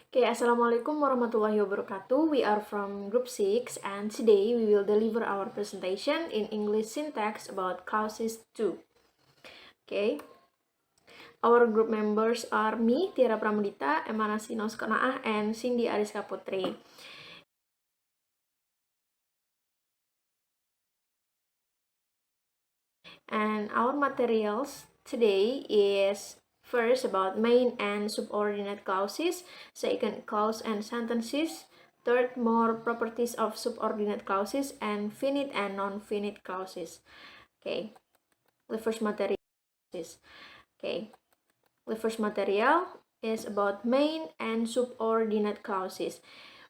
Assalamualaikum warahmatullahi wabarakatuh. We are from Group 6 and today we will deliver our presentation in English syntax about clauses 2. Okay. Our group members are me, Tiara Pramudita, Emma Nasinos Konaah, and Cindy Ariska Putri. And our materials today is first about main and subordinate clauses, second clause and sentences, third more properties of subordinate clauses, and finite and non-finite clauses. Okay, the first material is the first material is about main and subordinate clauses.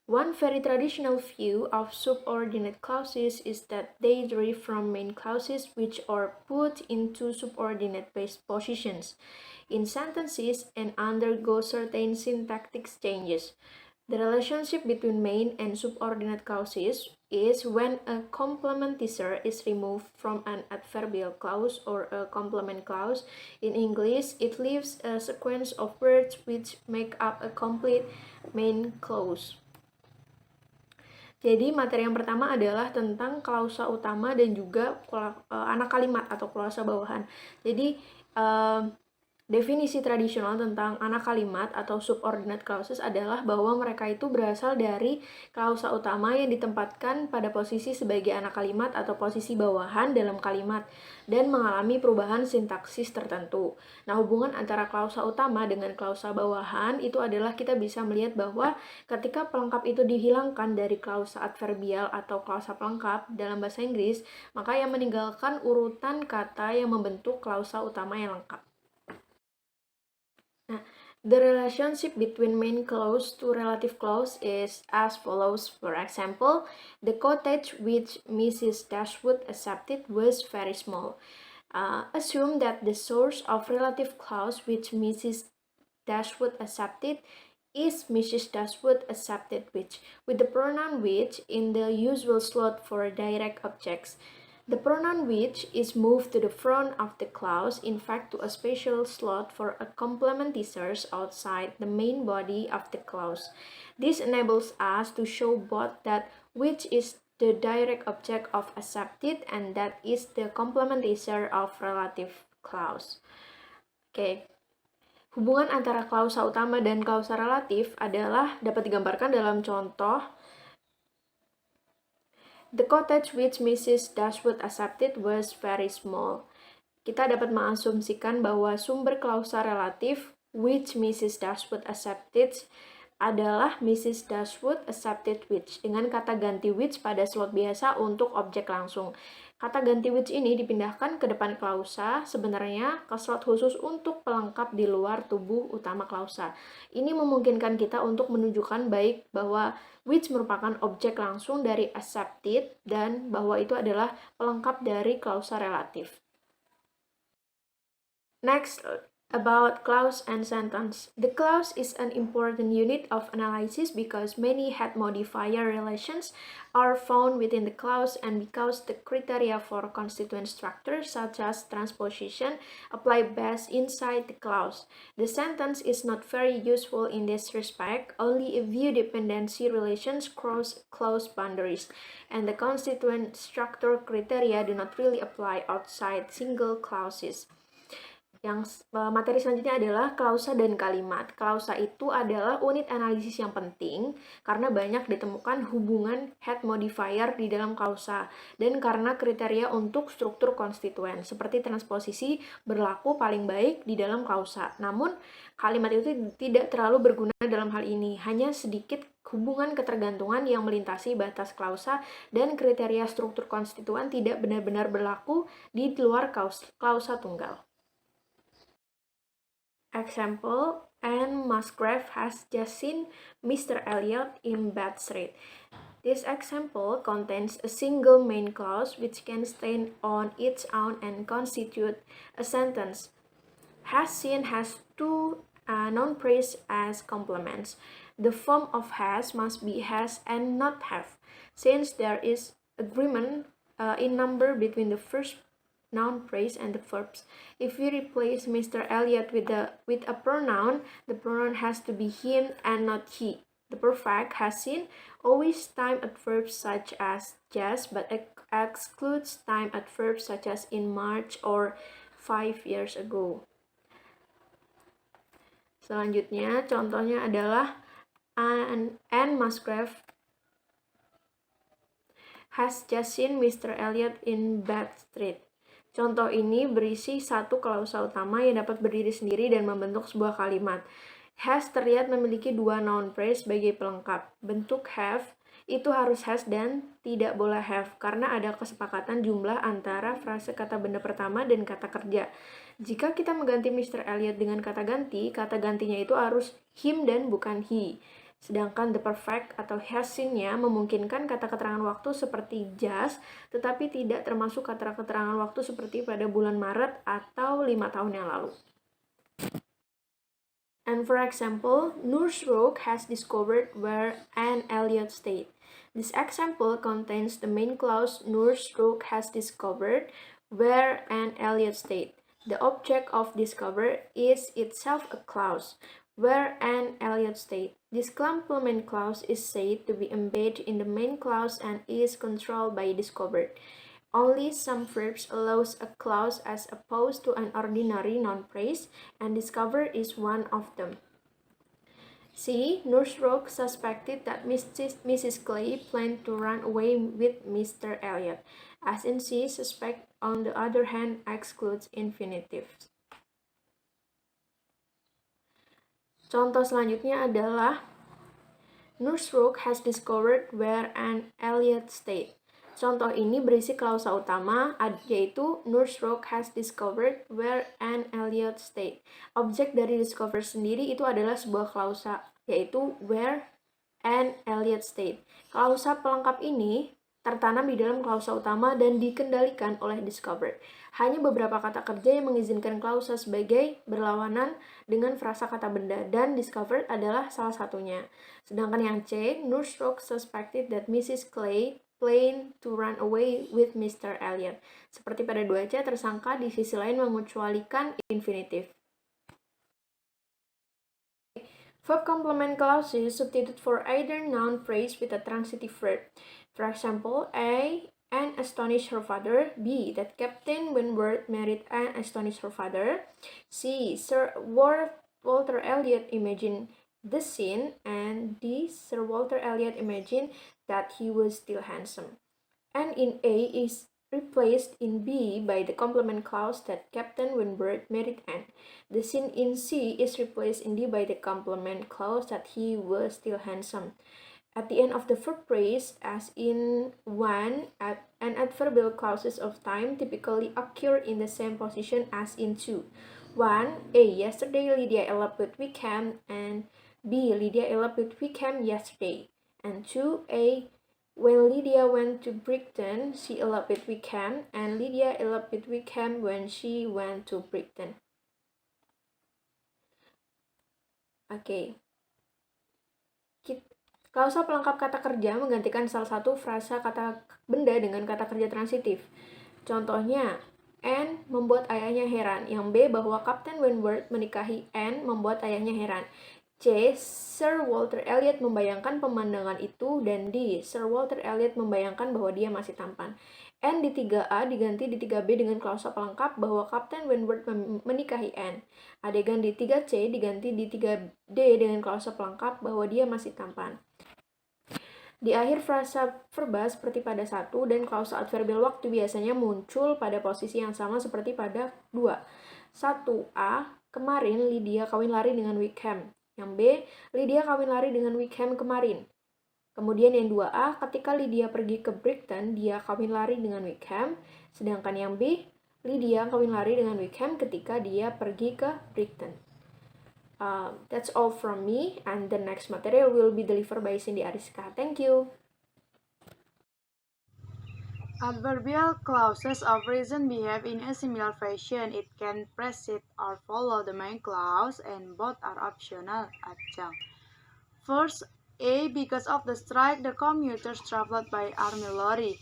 One very traditional view of subordinate clauses is that they derive from main clauses which are put into subordinate positions in sentences and undergo certain syntactic changes. The relationship between main and subordinate clauses is when a complementizer is removed from an adverbial clause or a complement clause. In English, it leaves a sequence of words which make up a complete main clause. Jadi materi yang pertama adalah tentang klausa utama dan juga anak kalimat atau klausa bawahan. Jadi definisi tradisional tentang anak kalimat atau subordinate clauses adalah bahwa mereka itu berasal dari klausa utama yang ditempatkan pada posisi sebagai anak kalimat atau posisi bawahan dalam kalimat dan mengalami perubahan sintaksis tertentu. Nah, hubungan antara klausa utama dengan klausa bawahan itu adalah kita bisa melihat bahwa ketika pelengkap itu dihilangkan dari klausa adverbial atau klausa pelengkap dalam bahasa Inggris, maka yang meninggalkan urutan kata yang membentuk klausa utama yang lengkap. The relationship between main clause to relative clause is as follows. For example, the cottage which Mrs. Dashwood accepted was very small. Assume that the source of relative clause which Mrs. Dashwood accepted is Mrs. Dashwood accepted which, with the pronoun which in the usual slot for direct objects. The pronoun which is moved to the front of the clause, in fact to a special slot for a complementizers outside the main body of the clause. This enables us to show both that which is the direct object of accepted and that is the complementizer of relative clause. Okay. Hubungan antara klausa utama dan klausa relatif adalah dapat digambarkan dalam contoh. The cottage which Mrs. Dashwood accepted was very small. Kita dapat mengasumsikan bahwa sumber klausa relatif which Mrs. Dashwood accepted adalah Mrs. Dashwood accepted which dengan kata ganti which pada slot biasa untuk objek langsung. Kata ganti which ini dipindahkan ke depan klausa, sebenarnya ke slot khusus untuk pelengkap di luar tubuh utama klausa. Ini memungkinkan kita untuk menunjukkan baik bahwa which merupakan objek langsung dari accepted dan bahwa itu adalah pelengkap dari klausa relatif. Next, about clause and sentence. The clause is an important unit of analysis because many head modifier relations are found within the clause and because the criteria for constituent structure such as transposition apply best inside the clause. The sentence is not very useful in this respect, only if view dependency relations cross clause boundaries, and the constituent structure criteria do not really apply outside single clauses. Yang materi selanjutnya adalah klausa dan kalimat. Klausa itu adalah unit analisis yang penting karena banyak ditemukan hubungan head modifier di dalam klausa dan karena kriteria untuk struktur konstituen seperti transposisi berlaku paling baik di dalam klausa. Namun, kalimat itu tidak terlalu berguna dalam hal ini. Hanya sedikit hubungan ketergantungan yang melintasi batas klausa dan kriteria struktur konstituen tidak benar-benar berlaku di luar klausa tunggal. Example, Anne Musgrave has just seen Mr. Elliot in Bath Street. This example contains a single main clause which can stand on its own and constitute a sentence. Has seen has two noun phrase as complements. The form of has must be has and not have, since there is agreement in number between the first noun phrase and the verbs. If we replace Mr. Elliot with a pronoun, the pronoun has to be him and not he. The perfect has seen always time adverbs such as just, but excludes time adverbs such as in March or 5 years ago. Selanjutnya, contohnya adalah Anne Musgrave has just seen Mr. Elliot in Bath Street. Contoh ini berisi satu klausa utama yang dapat berdiri sendiri dan membentuk sebuah kalimat. Has terlihat memiliki dua noun phrase sebagai pelengkap. Bentuk have itu harus has dan tidak boleh have karena ada kesepakatan jumlah antara frase kata benda pertama dan kata kerja. Jika kita mengganti Mr. Elliot dengan kata gantinya itu harus him dan bukan he. Sedangkan the perfect atau has seen-nya memungkinkan kata keterangan waktu seperti just, tetapi tidak termasuk kata keterangan waktu seperti pada bulan Maret atau 5 tahun yang lalu. And for example, Nurse Roque has discovered where Anne Elliot stayed. This example contains the main clause Nurse Roque has discovered where Anne Elliot stayed. The object of discover is itself a clause, where Anne Elliot stayed. This complement clause is said to be embedded in the main clause and is controlled by discovered. Only some verbs allows a clause as opposed to an ordinary noun phrase, and discover is one of them. C. Nurse Roque suspected that Mrs. Clay planned to run away with Mr. Elliot. As in C, suspect on the other hand excludes infinitives. Contoh selanjutnya adalah Nurse Roque has discovered where Anne Elliot stayed. Contoh ini berisi klausa utama, yaitu Nurse Roque has discovered where Anne Elliot stayed. Objek dari discover sendiri itu adalah sebuah klausa, yaitu where Anne Elliot stayed. Klausa pelengkap ini tertanam di dalam klausa utama dan dikendalikan oleh discover. Hanya beberapa kata kerja yang mengizinkan klausa sebagai berlawanan dengan frasa kata benda, dan discovered adalah salah satunya. Sedangkan yang C, Nurse Roque suspected that Mrs. Clay planned to run away with Mr. Elliot. Seperti pada 2C, tersangka di sisi lain mengecualikan infinitif. Verb complement clause is substitute for either noun phrase with a transitive verb. For example, A. Anne astonished her father. B. That Captain Wentworth married Anne astonished her father. C. Sir Walter Elliot imagined the scene. And D. Sir Walter Elliot imagined that he was still handsome. And in A is replaced in B by the complement clause that Captain Wentworth married Anne. The scene in C is replaced in D by the complement clause that he was still handsome. At the end of the verb phrase, as in 1, and adverbial clauses of time typically occur in the same position as in 2. 1. A. Yesterday Lydia eloped with Wickham, and B. Lydia eloped with Wickham yesterday. And 2. A. When Lydia went to Brighton, she eloped with Wickham, and Lydia eloped with Wickham when she went to Brighton. Oke. Klausa pelengkap kata kerja menggantikan salah satu frasa kata benda dengan kata kerja transitif. Contohnya, Anne membuat ayahnya heran. Yang B, bahwa Kapten Wentworth menikahi Anne membuat ayahnya heran. C. Sir Walter Elliot membayangkan pemandangan itu. Dan D. Sir Walter Elliot membayangkan bahwa dia masih tampan. N di 3A diganti di 3B dengan klausa pelengkap bahwa Kapten Wentworth menikahi Anne. Adegan di 3C diganti di 3D dengan klausa pelengkap bahwa dia masih tampan. Di akhir frasa verba seperti pada 1 dan klausa adverbial waktu biasanya muncul pada posisi yang sama seperti pada 2. 1A, kemarin Lydia kawin lari dengan Wickham. Yang B, Lydia kawin lari dengan Wickham kemarin. Kemudian yang 2A, ketika Lydia pergi ke Brighton, dia kawin lari dengan Wickham. Sedangkan yang B, Lydia kawin lari dengan Wickham ketika dia pergi ke Brighton. That's all from me, and the next material will be delivered by Cindy Ariska. Thank you. Adverbial clauses of reason behave in a similar fashion. It can precede or follow the main clause, and both are optional adjunct. First, A. Because of the strike, the commuters traveled by army lorry.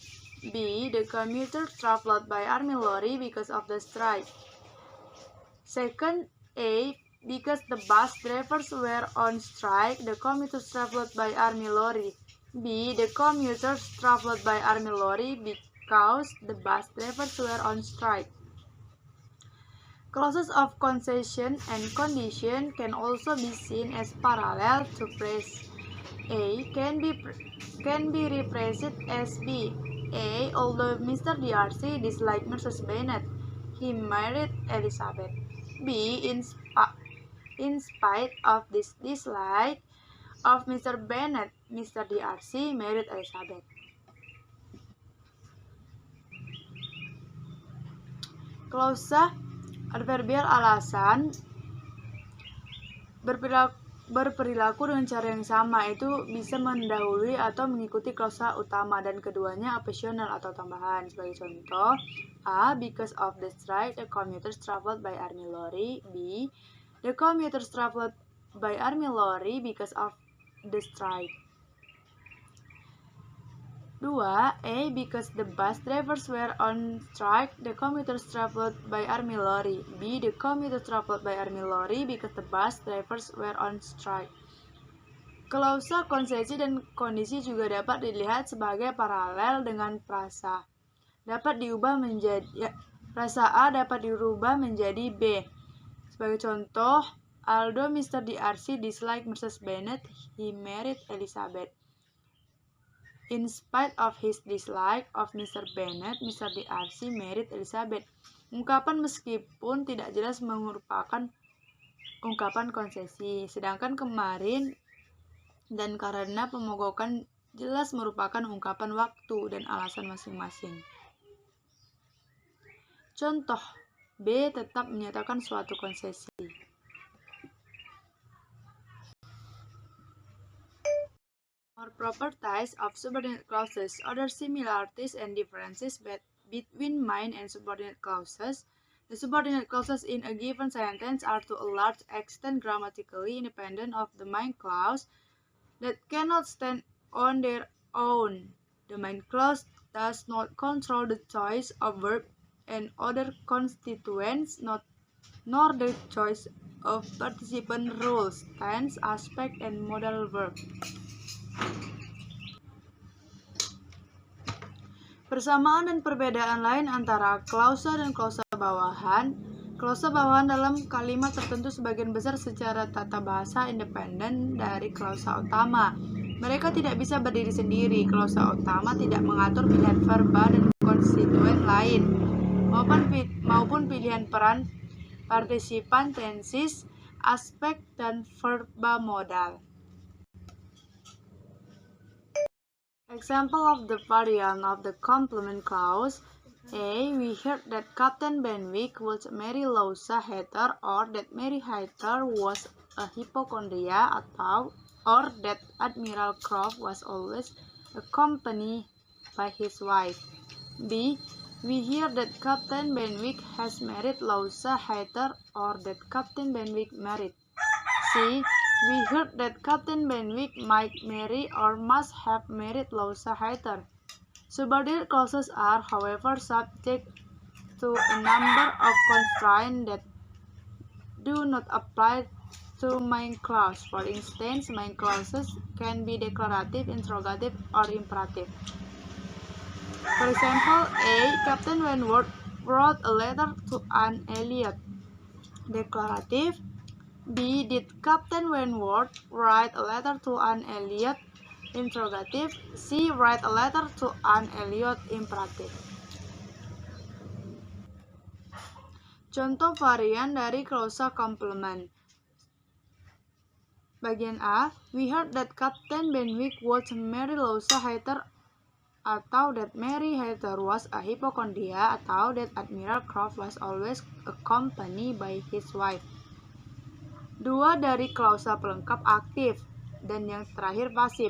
B. The commuters traveled by army lorry because of the strike. Second, A. Because the bus drivers were on strike, the commuters traveled by army lorry. B. The commuters traveled by army lorry because the bus drivers were on strike. Clauses of concession and condition can also be seen as parallel to phrase. A can be rephrased as B. A. Although Mr. Darcy disliked Mrs. Bennet, he married Elizabeth. B. In spite of this dislike of Mr. Bennet, Mr. Darcy married Elizabeth. Klausa adverbial alasan berperilaku dengan cara yang sama, itu bisa mendahului atau mengikuti klausa utama, dan keduanya optional atau tambahan. Sebagai contoh, A. Because of the strike, the commuters traveled by army lorry. B. The commuters traveled by army lorry because of the strike. 2. A. Because the bus drivers were on strike, the commuters traveled by army lorry. B. The commuters traveled by army lorry because the bus drivers were on strike. Klausa konsesi dan kondisi juga dapat dilihat sebagai paralel dengan frasa. Frasa A dapat dirubah menjadi B. Sebagai contoh, although Mr. Darcy disliked Mrs. Bennet, he married Elizabeth. In spite of his dislike of Mr. Bennet, Mr. Darcy married Elizabeth. Ungkapan meskipun tidak jelas merupakan ungkapan konsesi, sedangkan kemarin dan karena pemogokan jelas merupakan ungkapan waktu dan alasan masing-masing. Contoh, B tetap menyatakan suatu konsesi. More properties of subordinate clauses, other similarities and differences between main and subordinate clauses. The subordinate clauses in a given sentence are to a large extent grammatically independent of the main clause that cannot stand on their own. The main clause does not control the choice of verb and other constituents, nor the choice of participant rules, tense, aspect, and modal verb. Persamaan dan perbedaan lain antara klausa dan klausa bawahan. Klausa bawahan dalam kalimat tertentu sebagian besar secara tata bahasa independen dari klausa utama. Mereka tidak bisa berdiri sendiri. Klausa utama tidak mengatur pilihan verba dan konstituen lain, maupun pilihan peran partisipan, tenses, aspek, dan verba modal. Example of the variant of the complement clause. A. We heard that Captain Benwick would marry Louisa Heather, or that Mary Heather was a hypochondriac, or that Admiral Croft was always accompanied by his wife. B. We hear that Captain Benwick has married Louisa Heather, or that Captain Benwick married. C. We heard that Captain Benwick might marry or must have married Louisa Heather. Subordinate clauses are, however, subject to a number of constraints that do not apply to main clause. For instance, main clauses can be declarative, interrogative, or imperative. For example, A. Captain Wentworth wrote a letter to Anne Elliot. Declarative. B. Did Captain Wentworth write a letter to Anne Elliot? Interrogative. C. Write a letter to Anne Elliot? Imperative. Contoh varian dari klausa complement. Bagian A. We heard that Captain Benwick would marry Louisa Heather, atau that Mary Heather was a hypochondriac, atau that Admiral Croft was always accompanied by his wife. Dua dari klausa pelengkap aktif, dan yang terakhir pasif.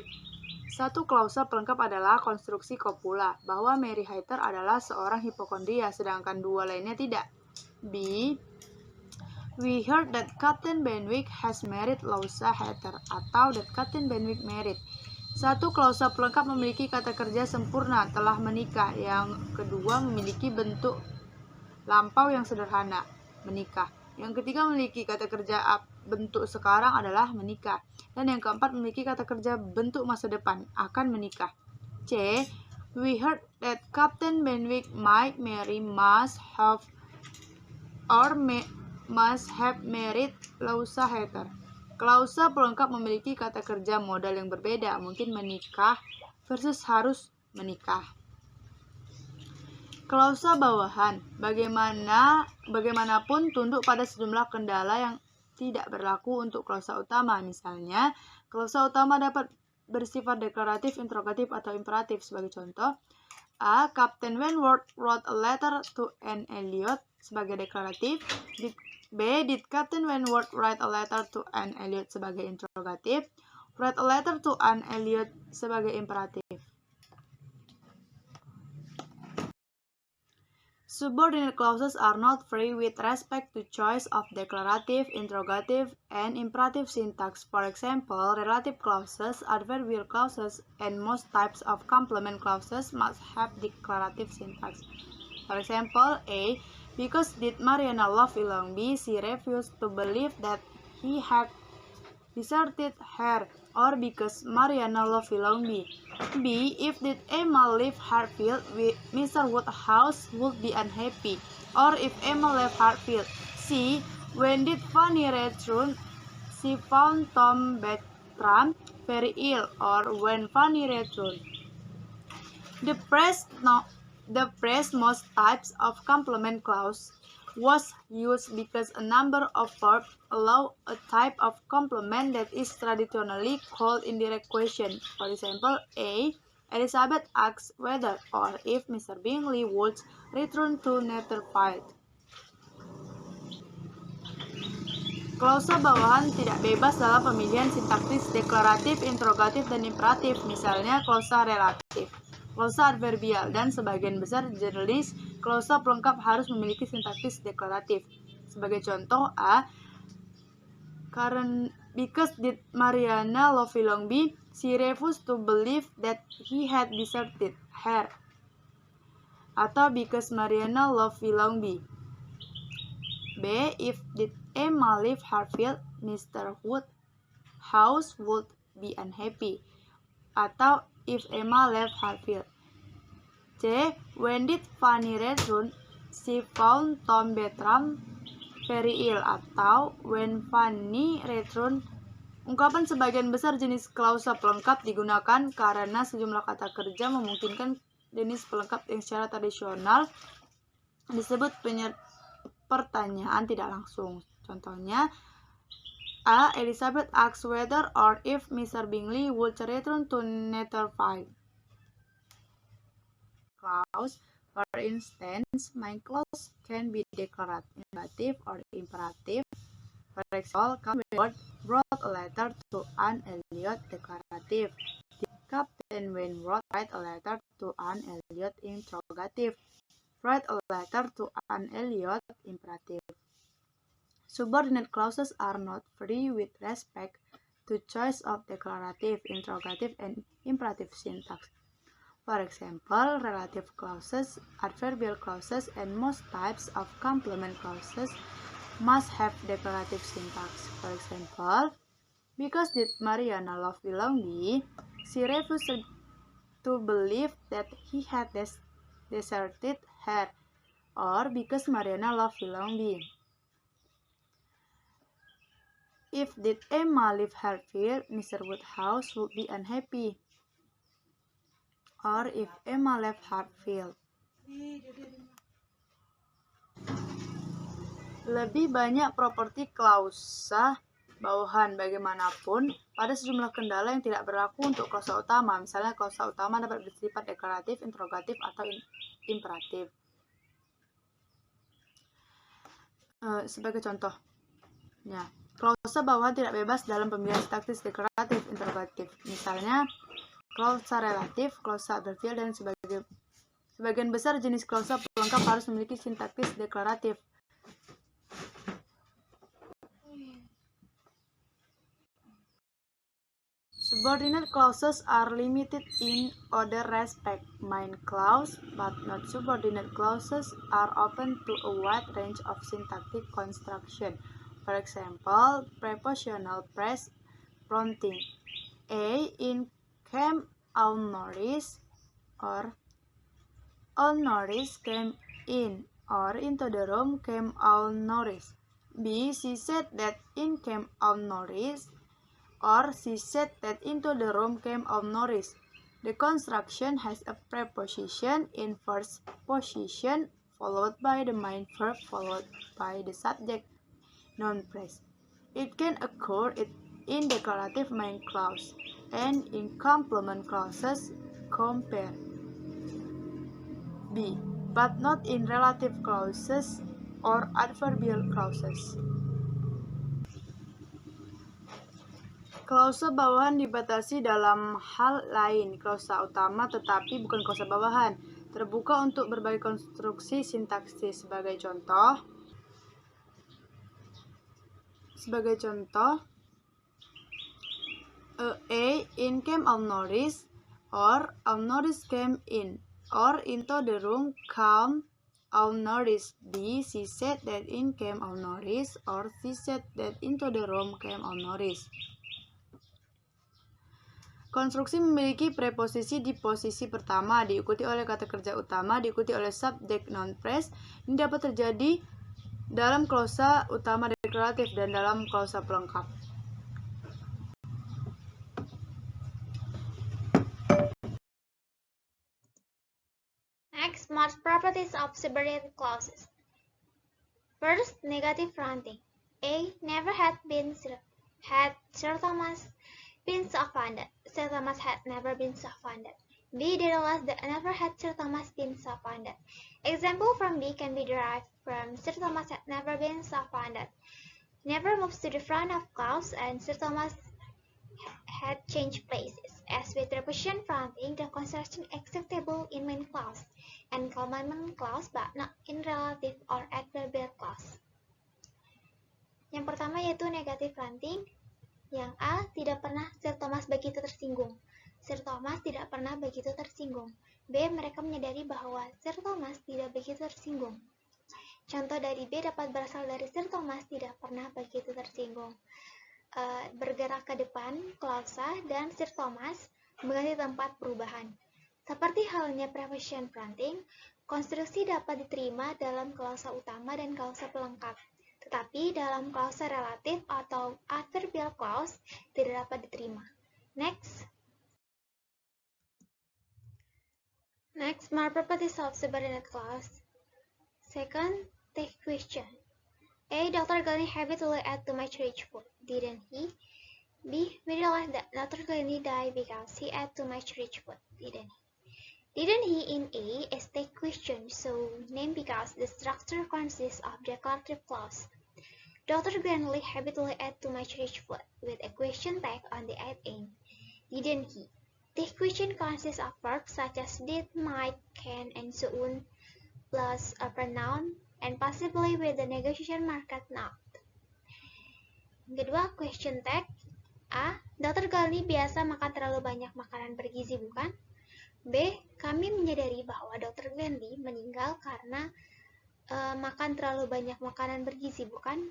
Satu klausa pelengkap adalah konstruksi copula, bahwa Mary Heather adalah seorang hipokondria, sedangkan dua lainnya tidak. B. We heard that Captain Benwick has married Louisa Heather, atau that Captain Benwick married. Satu, klausa pelengkap memiliki kata kerja sempurna, telah menikah. Yang kedua, memiliki bentuk lampau yang sederhana, menikah. Yang ketiga, memiliki kata kerja bentuk sekarang adalah menikah. Dan yang keempat, memiliki kata kerja bentuk masa depan, akan menikah. C. We heard that Captain Benwick might marry must have married Louisa Heather. Klausa pelengkap memiliki kata kerja modal yang berbeda, mungkin menikah versus harus menikah. Klausa bawahan, bagaimanapun tunduk pada sejumlah kendala yang tidak berlaku untuk klausa utama. Misalnya, klausa utama dapat bersifat deklaratif, interrogatif, atau imperatif. Sebagai contoh, A. Captain Wentworth wrote a letter to Anne Elliot sebagai deklaratif. B. Did Captain Wentworth write a letter to Anne Elliot sebagai interrogatif. Write a letter to Anne Elliot sebagai imperatif. Subordinate clauses are not free with respect to choice of declarative, interrogative, and imperative syntax. For example, relative clauses, adverbial clauses, and most types of complement clauses must have declarative syntax. For example, A. Because did Mariana love Ilongbi, she refused to believe that he had deserted her. Or because Mariana loved Ilongbi. B. If did Emma leave Hartfield, Mr. Woodhouse would be unhappy. Or if Emma left Hartfield. C. When did Fanny return, she found Tom Bertram very ill. Or when Fanny returned. The phrase most types of complement clause was used because a number of verbs allow a type of complement that is traditionally called indirect question. For example, A. Elizabeth asks whether or if Mr. Bingley would return to Netherfield. Klausa bawahan tidak bebas dalam pemilihan sintaksis deklaratif, interrogatif, dan imperatif. Misalnya, klausa relatif, klausa adverbial, dan sebagian besar jenis klausa pelengkap harus memiliki sintaksis deklaratif. Sebagai contoh, A. Because did Mariana love Ilongbi, she refused to believe that he had deserted her. Atau because Mariana loved Ilongbi. B. If did Emma leave Hartfield, Mr. Woodhouse would be unhappy. Atau if Emma left Hartfield. C. When did Fanny return, she found Tom Bertram very ill. Atau when Fanny returned. Ungkapan sebagian besar jenis klausa pelengkap digunakan karena sejumlah kata kerja memungkinkan jenis pelengkap yang secara tradisional disebut pertanyaan tidak langsung. Contohnya, A. Elizabeth asks whether or if Mr. Bingley would return to Netherfield. Clause, for instance, my clause can be declarative or imperative. For example, Captain Wentworth wrote a letter to Anne Elliot declarative. Did Captain Wentworth write a letter to Anne Elliot interrogative? Write a letter to Anne Elliot imperative. Subordinate clauses are not free with respect to choice of declarative, interrogative, and imperative syntax. For example, relative clauses, adverbial clauses, and most types of complement clauses must have declarative syntax. For example, because did Mariana love Ilongbi, she refused to believe that he had deserted her. Or because Mariana loved Ilongbi. If did Emma leave Hartfield, Mr. Woodhouse would be unhappy. Or if Emma left Hartfield. Lebih banyak properti klausa bawahan bagaimanapun pada sejumlah kendala yang tidak berlaku untuk klausa utama. Misalnya, klausa utama dapat bersifat deklaratif, interrogatif, atau imperatif. Sebagai contohnya, klausa bawahan tidak bebas dalam pemilihan sintaksis deklaratif, interrogatif. Misalnya, klausa relatif, klausa adverbial, dan sebagian besar jenis klausa pelengkap harus memiliki sintaksis deklaratif. Subordinate clauses are limited in other respect. Main clause, but not subordinate clauses, are open to a wide range of syntactic construction. For example, prepositional phrase prompting. A in came on notice, or on notice came in, or into the room came on notice. B, she said that in came on notice, or she said that into the room came on notice. The construction has a preposition in first position followed by the main verb followed by the subject noun phrase. It can occur in declarative main clause and in complement clauses. Compare B, but not in relative clauses or adverbial clauses. Klausa bawahan dibatasi dalam hal lain, klausa utama tetapi bukan klausa bawahan. Terbuka untuk berbagai konstruksi sintaksis. Sebagai contoh, A in came on notice, or on notice came in, or into the room came on notice. B, she said that in came on notice, or she said that into the room came on notice. Konstruksi memiliki preposisi di posisi pertama, diikuti oleh kata kerja utama, diikuti oleh subject noun phrase. Ini dapat terjadi dalam klausa utama deklaratif dan dalam klausa pelengkap. Next, most properties of subordinate clauses. First, negative fronting. A never had Sir Thomas been so offended. Sir Thomas had never been so offended. B did was that never had Sir Thomas been so offended. Example from B can be derived from Sir Thomas had never been so offended. Never moves to the front of clause and Sir Thomas had changed places. As with preposition fronting, the construction acceptable in main clause and complement clause but not in relative or adverbial clause. Yang pertama yaitu negative fronting. Yang A, tidak pernah Sir Thomas begitu tersinggung. Sir Thomas tidak pernah begitu tersinggung. B, mereka menyadari bahwa Sir Thomas tidak begitu tersinggung. Contoh dari B dapat berasal dari Sir Thomas tidak pernah begitu tersinggung. Bergerak ke depan, klausa, dan Sir Thomas mengganti tempat perubahan. Seperti halnya preposition fronting, konstruksi dapat diterima dalam klausa utama dan klausa pelengkap. Tetapi dalam klausa relatif atau adverbial clause tidak dapat diterima. Next, more properties of subordinate clause. Second, take question. A, Dr. Glennie habitually ate too much rich food, didn't he? B, we realize that Dr. Glennie died because he ate too much rich food, didn't he? Didn't he in A is take question, so name because the structure consists of declarative clause. Dr. Granley habitually ate too much rich food with a question tag on the end. Didn't he? The question consists of verbs such as did, might, can, and so on, plus a pronoun, and possibly with the negotiation mark at not. Kedua, question tag. A. Dr. Granley biasa makan terlalu banyak makanan bergizi, bukan? B. Kami menyadari bahwa Dr. Granley meninggal karena makan terlalu banyak makanan bergizi, bukan?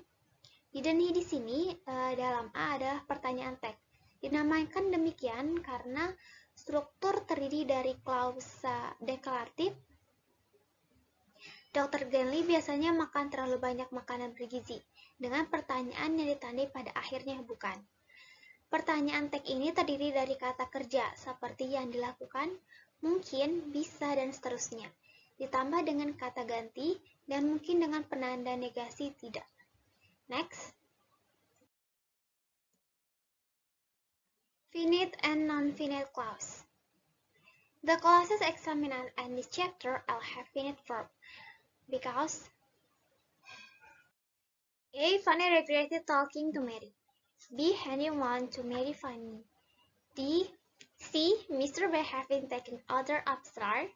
Didn't he di sini dalam A adalah pertanyaan tag. Dinamakan demikian karena struktur terdiri dari klausa deklaratif. Dr. Granley biasanya makan terlalu banyak makanan bergizi dengan pertanyaan yang ditandai pada akhirnya bukan. Pertanyaan tag ini terdiri dari kata kerja seperti yang dilakukan, mungkin, bisa, dan seterusnya. Ditambah dengan kata ganti dan mungkin dengan penanda negasi tidak. Next, finite and non-finite clause. The clauses examined in this chapter all have finite verb because A. Fanny regretted talking to Mary. B. Henry wanted to marry Fanny. D. C. Mr. Bay having taken other upstairs,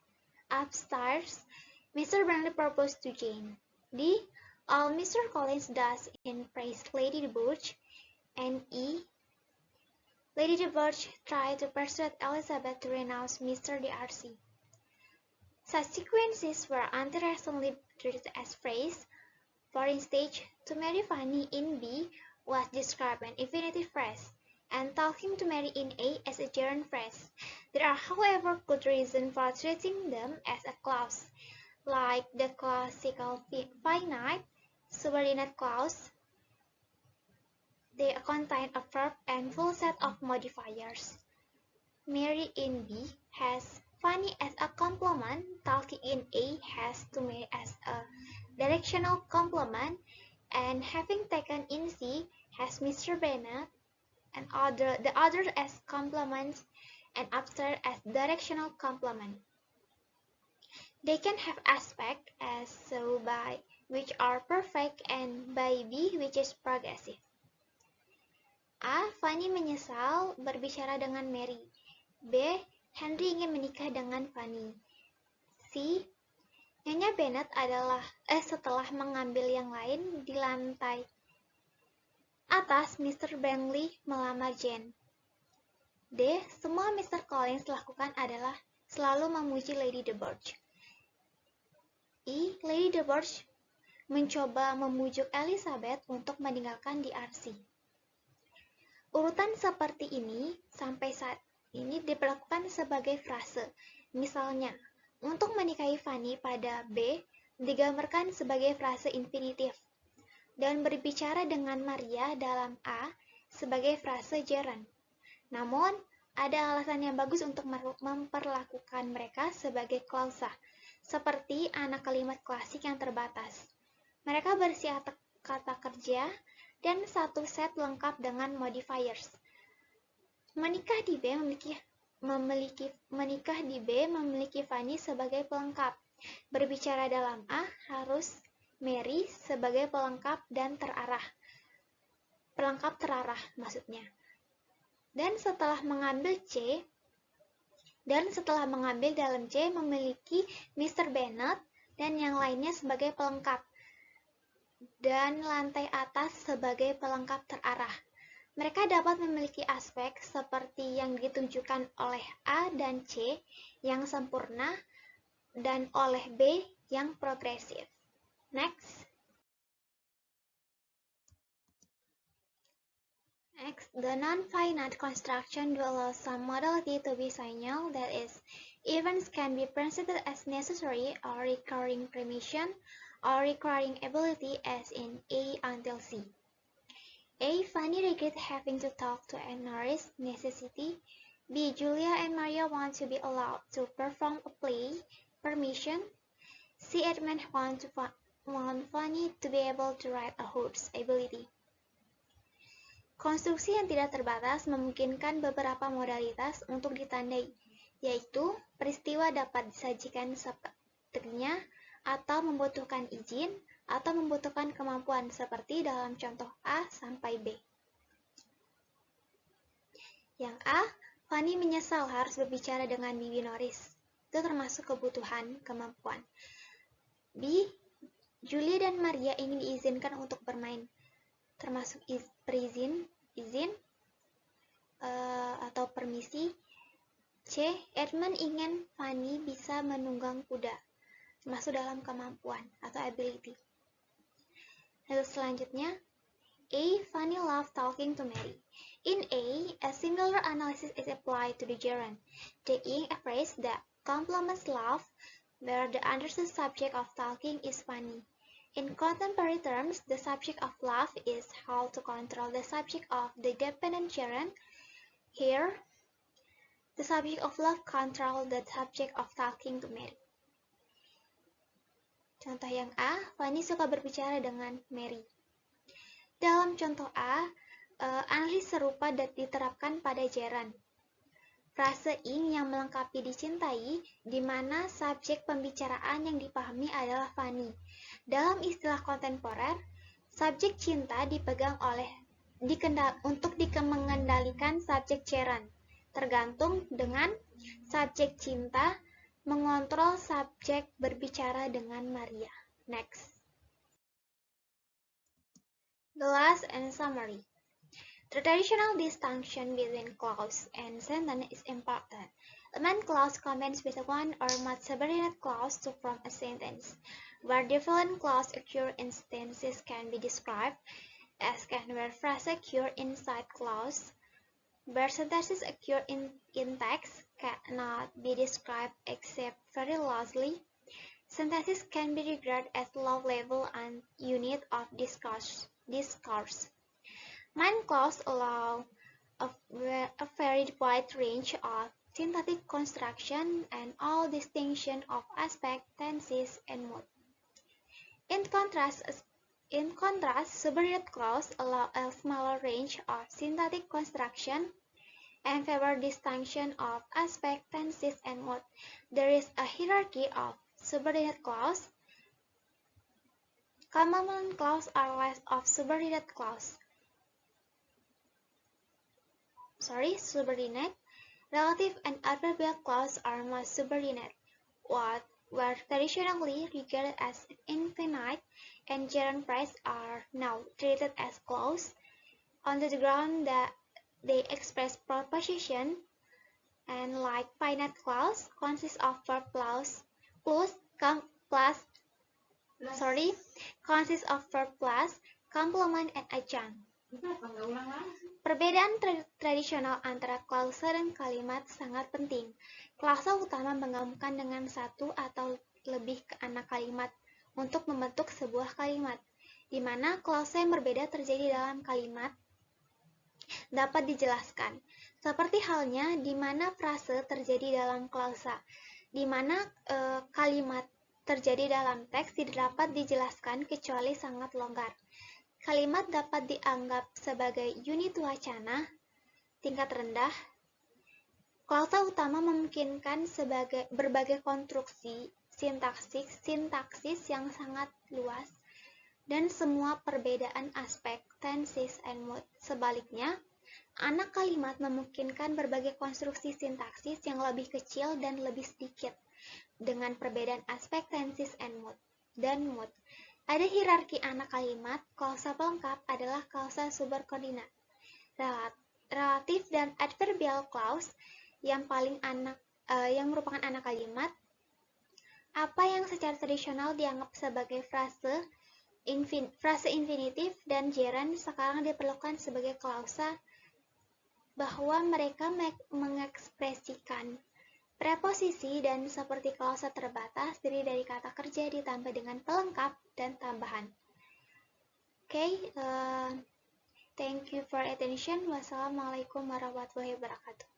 Mr. Brantley proposed to Jane. D. All Mr. Collins does in praise Lady Butch. And E. Lady DeBurgh tried to persuade Elizabeth to renounce Mr. Darcy. Such sequences were interestingly treated as phrase. For instance, to marry Fanny in B was described an infinitive phrase, and talking to marry in A as a gerund phrase. There are, however, good reasons for treating them as a clause, like the classical finite subordinate clause. They contain a verb and full set of modifiers. Marry in B has Fanny as a complement, talking in A has to marry as a directional complement, and having taken in C has Mr. Bennet and the others as complements and upstairs as directional complement. They can have aspect as so by which are perfect and by B which is progressive. A. Fanny menyesal berbicara dengan Mary. B. Henry ingin menikah dengan Fanny. C. Nyonya Bennet setelah mengambil yang lain di lantai atas, Mr. Bingley melamar Jane. D. Semua Mr. Collins lakukan adalah selalu memuji Lady DeBurgh. E. Lady DeBurgh mencoba membujuk Elizabeth untuk meninggalkan Darcy. Urutan seperti ini sampai saat ini diperlakukan sebagai frase. Misalnya, untuk menikahi Fanny pada B digambarkan sebagai frase infinitif, dan berbicara dengan Maria dalam A sebagai frase gerund. Namun, ada alasan yang bagus untuk memperlakukan mereka sebagai klausa, seperti anak kalimat klasik yang terbatas. Mereka berisi kata kerja dan satu set lengkap dengan modifiers. Menikah di B memiliki Fanny sebagai pelengkap. Berbicara dalam A harus Mary sebagai pelengkap dan terarah. Pelengkap terarah maksudnya. Dan setelah mengambil dalam C memiliki Mr. Bennet dan yang lainnya sebagai pelengkap. Dan lantai atas sebagai pelengkap terarah. Mereka dapat memiliki aspek seperti yang ditunjukkan oleh A dan C yang sempurna dan oleh B yang progresif. Next, the non-finite construction do allow some modality to be signal, that is, events can be presented as necessary or requiring permission or requiring ability as in A until C. A. Fanny regrets having to talk to Honoris necessity. B. Julia and Maria want to be allowed to perform a play. Permission. C. Edmund want Fanny to be able to ride a horse. Ability. Konstruksi yang tidak terbatas memungkinkan beberapa modalitas untuk ditandai, yaitu peristiwa dapat disajikan sepertinya, atau membutuhkan izin, atau membutuhkan kemampuan seperti dalam contoh A sampai B. Yang A, Fanny menyesal harus berbicara dengan Bibi Norris. Itu termasuk kebutuhan kemampuan. B, Julia dan Maria ingin diizinkan untuk bermain. Termasuk izin atau permisi. C, Edmund ingin Fanny bisa menunggang kuda. Termasuk dalam kemampuan atau ability. Lalu selanjutnya, A. Fanny loved talking to Mary. In A singular analysis is applied to the gerund, taking a phrase that complements love, where the understood subject of talking is Fanny. In contemporary terms, the subject of love is how to control the subject of the dependent gerund. Here, the subject of love controls the subject of talking to Mary. Contoh yang A, Fanny suka berbicara dengan Mary. Dalam contoh A, analisis serupa diterapkan pada gerund. Frase ing yang melengkapi dicintai, di mana subjek pembicaraan yang dipahami adalah Fanny. Dalam istilah kontemporer, subjek cinta dipegang untuk mengendalikan subjek gerund, tergantung dengan subjek cinta mengontrol subjek berbicara dengan Maria. Next. The last and summary. The traditional distinction between clause and sentence is important. A main clause combines with one or more subordinate clause to form a sentence. Where different clauses occur, instances can be described as can where phrases occur inside clause. Where sentences occur in text cannot be described except very loosely. Sentences can be regarded as low-level and unit of discourse. Main clauses allow a very wide range of syntactic construction and all distinction of aspect, tenses, and mood. In contrast, subordinate clauses allow a smaller range of syntactic construction and favor distinction of aspect, tenses, and mood. There is a hierarchy of subordinate clause. Complement clause are less of subordinate. Relative and adverbial clauses are more subordinate. What were traditionally regarded as infinite and gerund phrases are now treated as clauses on the ground that they express proposition, and like finite clause consists of verb plus complement and adjunct. Perbedaan tradisional antara klause dan kalimat sangat penting. Klause utama menggabungkan dengan satu atau lebih anak kalimat untuk membentuk sebuah kalimat, di mana klause yang berbeda terjadi dalam kalimat dapat dijelaskan. Seperti halnya di mana frase terjadi dalam klausa, di mana kalimat terjadi dalam teks tidak dapat dijelaskan kecuali sangat longgar. Kalimat dapat dianggap sebagai unit wacana tingkat rendah. Klausa utama memungkinkan berbagai konstruksi sintaksis yang sangat luas dan semua perbedaan aspek, tenses, and mood. Sebaliknya, anak kalimat memungkinkan berbagai konstruksi sintaksis yang lebih kecil dan lebih sedikit dengan perbedaan aspek, tenses, and mood. Ada hierarki anak kalimat. Klausa pelengkap adalah klausa subordinat. Relatif dan adverbial clause yang merupakan anak kalimat. Apa yang secara tradisional dianggap sebagai frase infinitif dan gerund sekarang diperlukan sebagai klausa bahwa mereka mengekspresikan preposisi dan seperti klausa terbatas terdiri dari kata kerja ditambah dengan pelengkap dan tambahan. Thank you for attention. Wassalamualaikum warahmatullahi wabarakatuh.